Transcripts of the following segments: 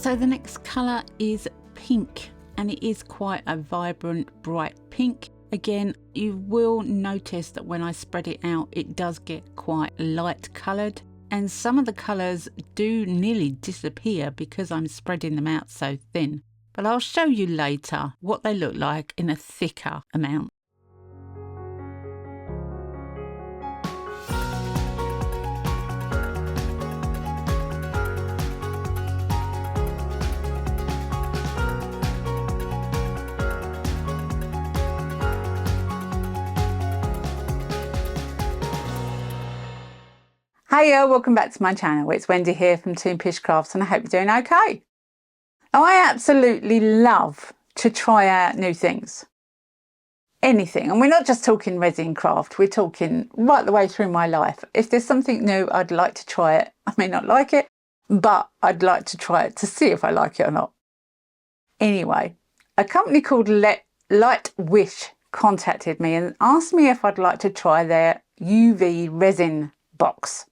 So the next colour is pink, and it is quite a vibrant, bright pink. Again, you will notice that when I spread it out, it does get quite light coloured, and some of the colours do nearly disappear because I'm spreading them out so thin. But I'll show you later what they look like in a thicker amount. Hiya, welcome back to my channel. It's Wendy here from Toonpish Crafts, and I hope you're doing okay. I absolutely love to try out new things. Anything. And we're not just talking resin craft, we're talking right the way through my life. If there's something new, I'd like to try it. I may not like it, but I'd like to try it to see if I like it or not. Anyway, a company called Lightwish contacted me and asked me if I'd like to try their UV resin box.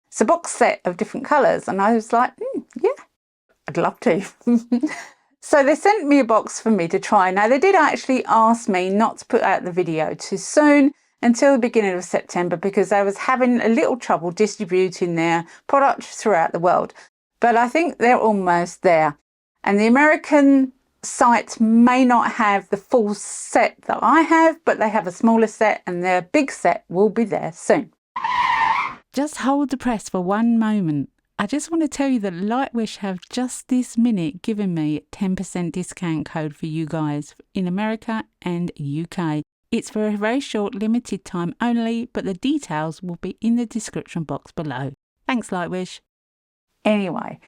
It's a box set of different colours, and I was like, yeah, I'd love to. So they sent me a box for me to try. Now, they did actually ask me not to put out the video too soon until the beginning of September because I was having a little trouble distributing their product throughout the world. But I think they're almost there. And the American site may not have the full set that I have, but they have a smaller set, and their big set will be there soon. Just hold the press for one moment. I just want to tell you that Lightwish have just this minute given me 10% discount code for you guys in America and UK. It's for a very short limited time only, but the details will be in the description box below. Thanks, Lightwish. Anyway,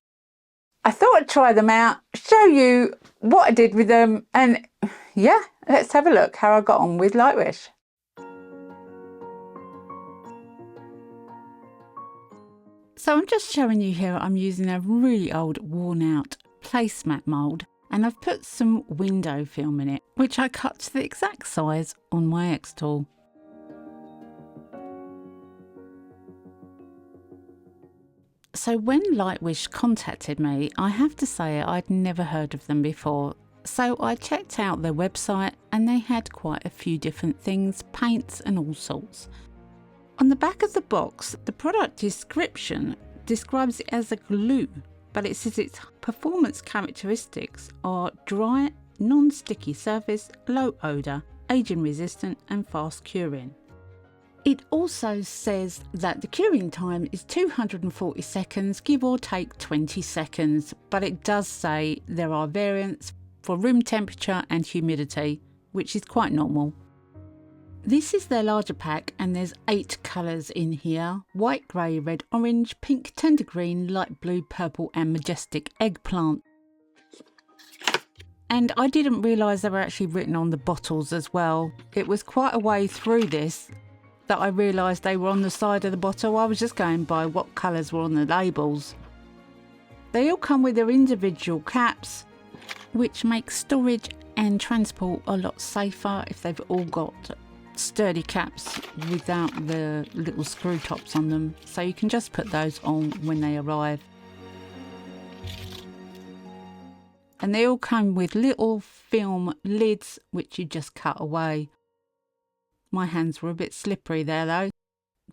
I thought I'd try them out, show you what I did with them, and yeah, let's have a look how I got on with Lightwish. So I'm just showing you here I'm using a really old worn out placemat mould, and I've put some window film in it, which I cut to the exact size on my X tool. So when Lightwish contacted me, I have to say I'd never heard of them before. So I checked out their website, and they had quite a few different things, paints and all sorts. On the back of the box, the product description describes it as a glue, but it says its performance characteristics are dry, non-sticky surface, low odour, aging resistant and fast curing. It also says that the curing time is 240 seconds, give or take 20 seconds, but it does say there are variants for room temperature and humidity, which is quite normal. This is their larger pack, and there's 8 colours in here: white, grey, red, orange, pink, tender green, light blue, purple and majestic eggplant. And I didn't realise they were actually written on the bottles as well. It was quite a way through this that I realised they were on the side of the bottle. I was just going by what colours were on the labels. They all come with their individual caps, which makes storage and transport a lot safer if they've all got sturdy caps without the little screw tops on them, so you can just put those on when they arrive. And they all come with little film lids which you just cut away. My hands were a bit slippery there though.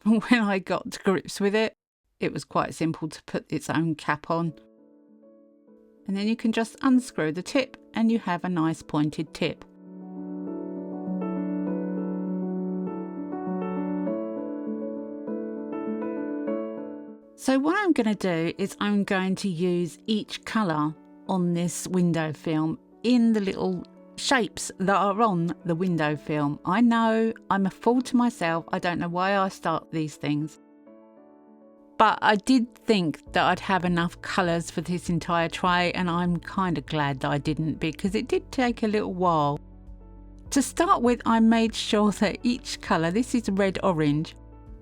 When I got to grips with it, it was quite simple to put its own cap on. And then you can just unscrew the tip and you have a nice pointed tip. So what I'm going to do is I'm going to use each colour on this window film in the little shapes that are on the window film. I know I'm a fool to myself. I don't know why I start these things. But I did think that I'd have enough colours for this entire tray, and I'm kind of glad that I didn't, because it did take a little while. To start with, I made sure that each colour, this is red orange,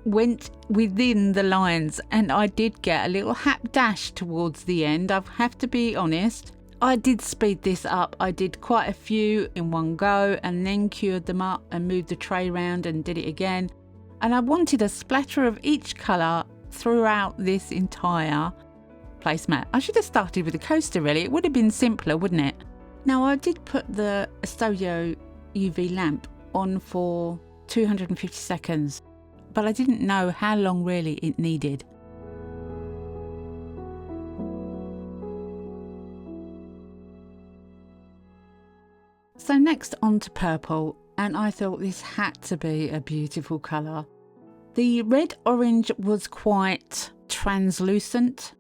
went within the lines, and I did get a little hap dash towards the end. I have to be honest, I did speed this up. I did quite a few in one go and then cured them up and moved the tray around and did it again. And I wanted a splatter of each colour throughout this entire placemat. I should have started with a coaster really, it would have been simpler, wouldn't it? Now I did put the Studio UV lamp on for 250 seconds, but I didn't know how long really it needed. So next on to purple, and I thought this had to be a beautiful colour. The red orange was quite translucent,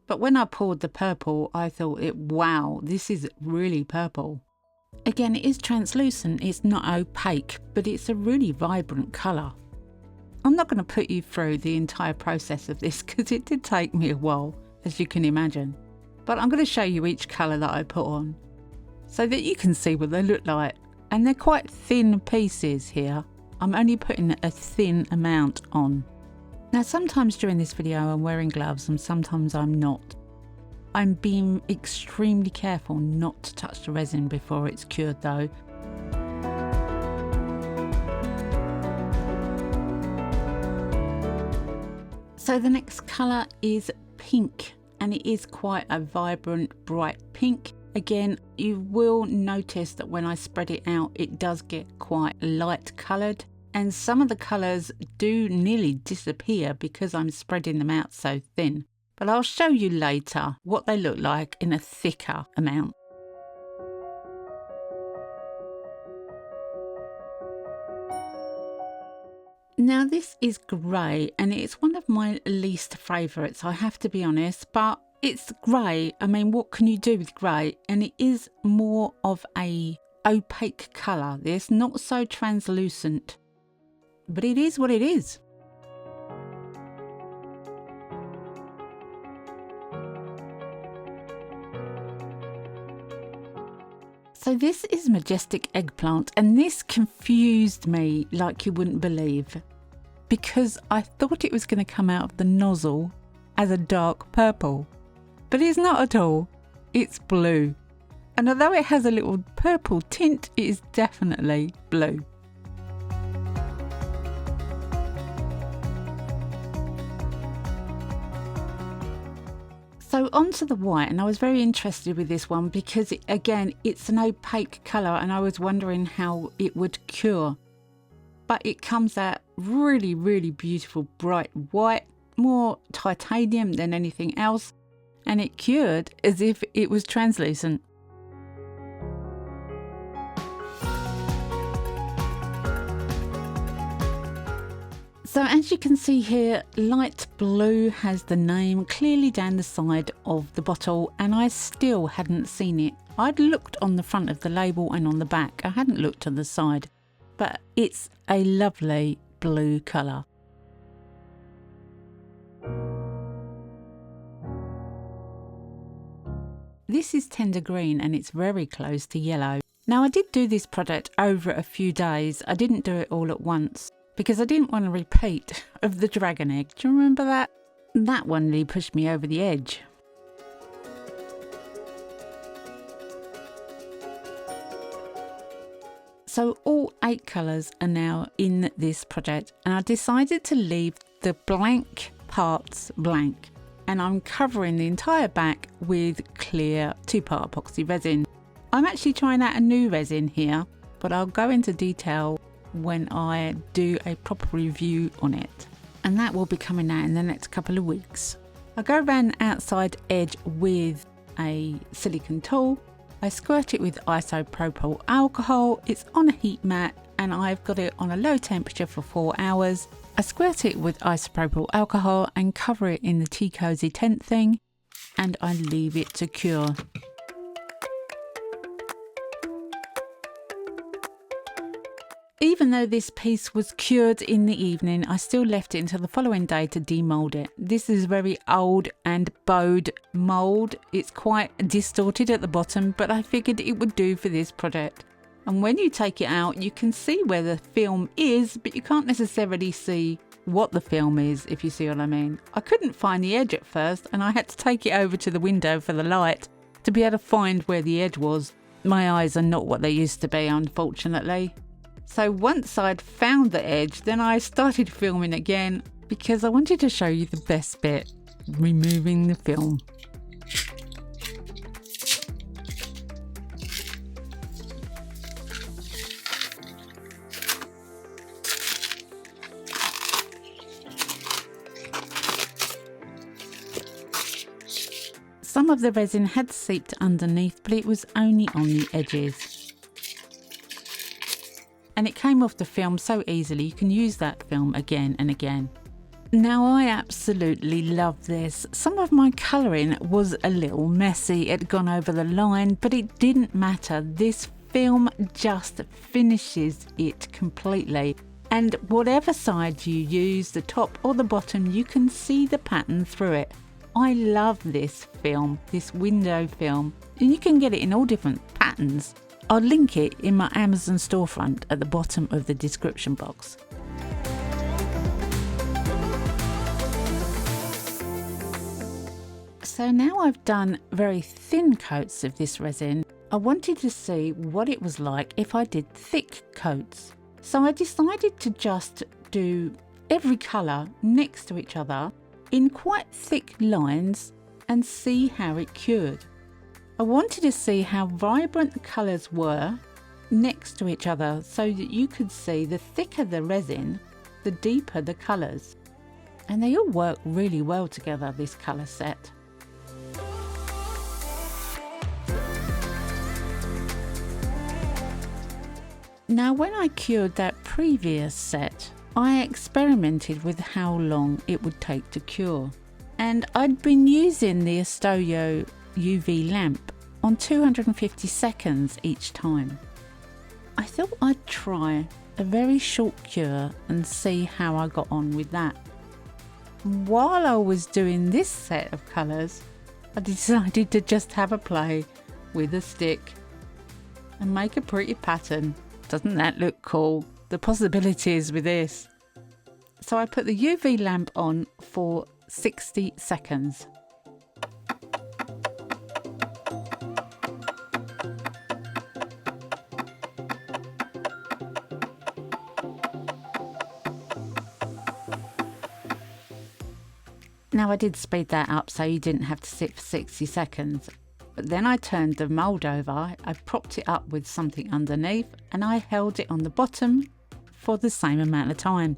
but when I poured the purple I thought wow, this is really purple. Again, it is translucent, it's not opaque, but it's a really vibrant colour. I'm not going to put you through the entire process of this because it did take me a while, as you can imagine. But I'm going to show you each colour that I put on so that you can see what they look like. And they're quite thin pieces here. I'm only putting a thin amount on. Now sometimes during this video I'm wearing gloves and sometimes I'm not. I'm being extremely careful not to touch the resin before it's cured though. So the next colour is pink, and it is quite a vibrant, bright pink. Again, you will notice that when I spread it out, it does get quite light coloured, and some of the colours do nearly disappear because I'm spreading them out so thin. But I'll show you later what they look like in a thicker amount. Now this is grey, and it's one of my least favourites, I have to be honest, but it's grey. I mean, what can you do with grey? And it is more of a opaque colour. It's not so translucent, but it is what it is. So this is Majestic Eggplant, and this confused me like you wouldn't believe, because I thought it was going to come out of the nozzle as a dark purple. But it's not at all, it's blue. And although it has a little purple tint, it is definitely blue. So onto the white, and I was very interested with this one because again, it's an opaque colour and I was wondering how it would cure. But it comes out really, really beautiful, bright white, more titanium than anything else. And it cured as if it was translucent. So as you can see here, light blue has the name clearly down the side of the bottle, and I still hadn't seen it. I'd looked on the front of the label and on the back, I hadn't looked on the side, but it's a lovely blue colour. This is tender green and it's very close to yellow. Now I did do this product over a few days. I didn't do it all at once because I didn't want to repeat of the dragon egg. Do you remember that? That one really pushed me over the edge. So all 8 colours are now in this project, and I decided to leave the blank parts blank. And I'm covering the entire back with clear 2-part epoxy resin. I'm actually trying out a new resin here, but I'll go into detail when I do a proper review on it. And that will be coming out in the next couple of weeks. I go around the outside edge with a silicone tool. I squirt it with isopropyl alcohol. It's on a heat mat and I've got it on a low temperature for 4 hours. I squirt it with isopropyl alcohol and cover it in the tea cozy tent thing, and I leave it to cure. Even though this piece was cured in the evening, I still left it until the following day to demold it. This is very old and bowed mould. It's quite distorted at the bottom, but I figured it would do for this project. And when you take it out, you can see where the film is, but you can't necessarily see what the film is, if you see what I mean. I couldn't find the edge at first, and I had to take it over to the window for the light to be able to find where the edge was. My eyes are not what they used to be, unfortunately. So once I'd found the edge, then I started filming again because I wanted to show you the best bit. removing the film. Some of the resin had seeped underneath, but it was only on the edges. And it came off the film so easily, you can use that film again and again. Now I absolutely love this. Some of my colouring was a little messy, it had gone over the line, but it didn't matter. This film just finishes it completely. And whatever side you use, the top or the bottom, you can see the pattern through it. I love this film, this window film, and you can get it in all different patterns. I'll link it in my Amazon storefront at the bottom of the description box. So now I've done very thin coats of this resin, I wanted to see what it was like if I did thick coats. So I decided to just do every colour next to each other in quite thick lines and see how it cured. I wanted to see how vibrant the colours were next to each other so that you could see the thicker the resin, the deeper the colours. And they all work really well together, this colour set. Now when I cured that previous set, I experimented with how long it would take to cure. And I'd been using the Estoyo UV lamp on 250 seconds each time. I thought I'd try a very short cure and see how I got on with that. While I was doing this set of colours, I decided to just have a play with a stick and make a pretty pattern. Doesn't that look cool? The possibilities with this. So I put the UV lamp on for 60 seconds. Now I did speed that up so you didn't have to sit for 60 seconds. But then I turned the mould over, I propped it up with something underneath and I held it on the bottom for the same amount of time.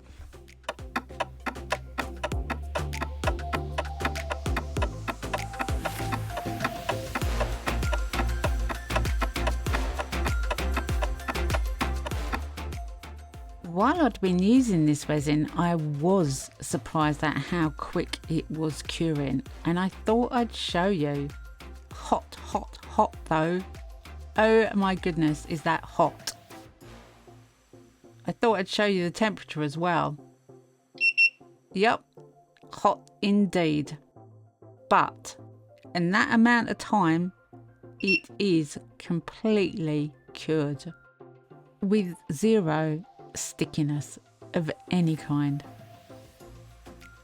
While I'd been using this resin, I was surprised at how quick it was curing, and I thought I'd show you. Hot, hot, hot though. Oh my goodness, is that hot. I thought I'd show you the temperature as well. Yep, hot indeed. But in that amount of time, it is completely cured with zero stickiness of any kind.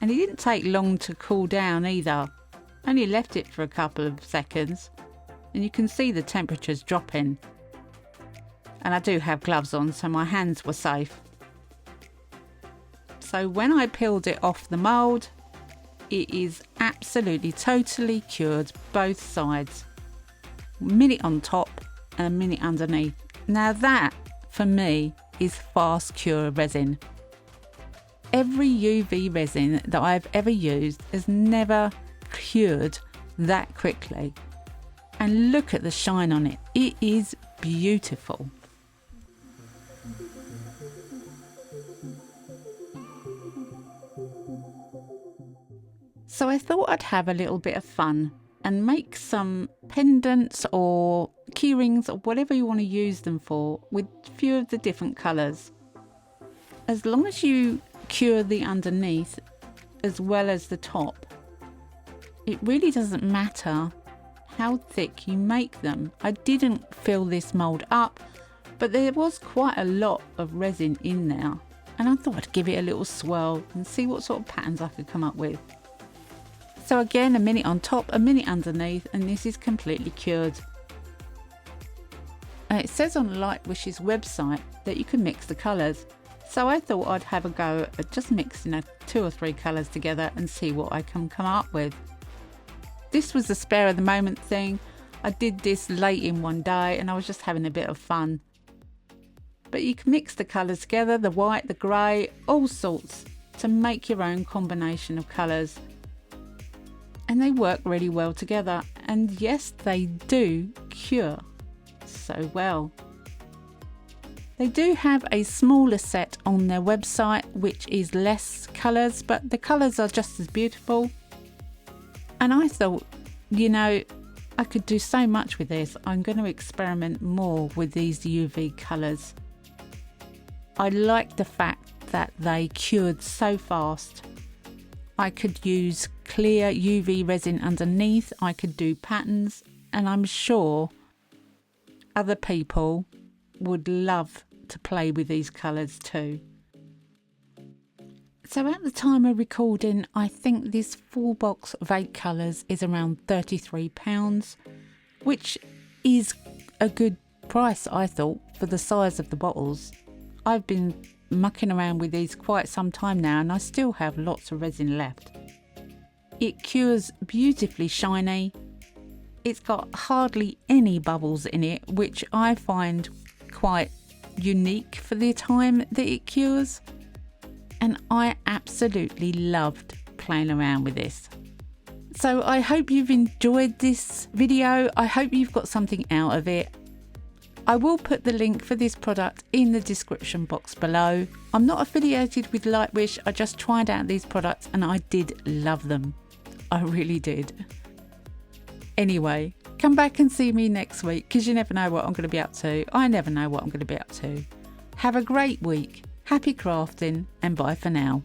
And it didn't take long to cool down either. Only left it for a couple of seconds and you can see the temperatures dropping. And I do have gloves on so my hands were safe. So when I peeled it off the mould, it is absolutely totally cured both sides. A minute on top and a minute underneath. Now that for me is fast cure resin. Every UV resin that I've ever used has never cured that quickly. And look at the shine on it. It is beautiful. So I thought I'd have a little bit of fun and make some pendants or key rings or whatever you want to use them for with a few of the different colours. As long as you cure the underneath as well as the top, it really doesn't matter how thick you make them. I didn't fill this mould up, but there was quite a lot of resin in there, and I thought I'd give it a little swirl and see what sort of patterns I could come up with. So again, a minute on top, a minute underneath, and this is completely cured. It says on Lightwish's website that you can mix the colours. So I thought I'd have a go at just mixing 2 or 3 colours together and see what I can come up with. This was a spare of the moment thing. I did this late in one day and I was just having a bit of fun. But you can mix the colours together, the white, the grey, all sorts, to make your own combination of colours. And they work really well together. And yes, they do cure so well. They do have a smaller set on their website, which is less colours, but the colours are just as beautiful. And I thought, you know, I could do so much with this. I'm going to experiment more with these UV colours. I like the fact that they cured so fast. I could use clear UV resin underneath, I could do patterns, and I'm sure other people would love to play with these colours too. So at the time of recording, I think this full box of 8 colours is around £33, which is a good price, I thought, for the size of the bottles. I've been mucking around with these quite some time now and I still have lots of resin left. It cures beautifully shiny. It's got hardly any bubbles in it, which I find quite unique for the time that it cures. And I absolutely loved playing around with this. So I hope you've enjoyed this video. I hope you've got something out of it. I will put the link for this product in the description box below. I'm not affiliated with Lightwish. I just tried out these products and I did love them. I really did. Anyway, come back and see me next week because you never know what I'm going to be up to. I never know what I'm going to be up to. Have a great week. Happy crafting and bye for now.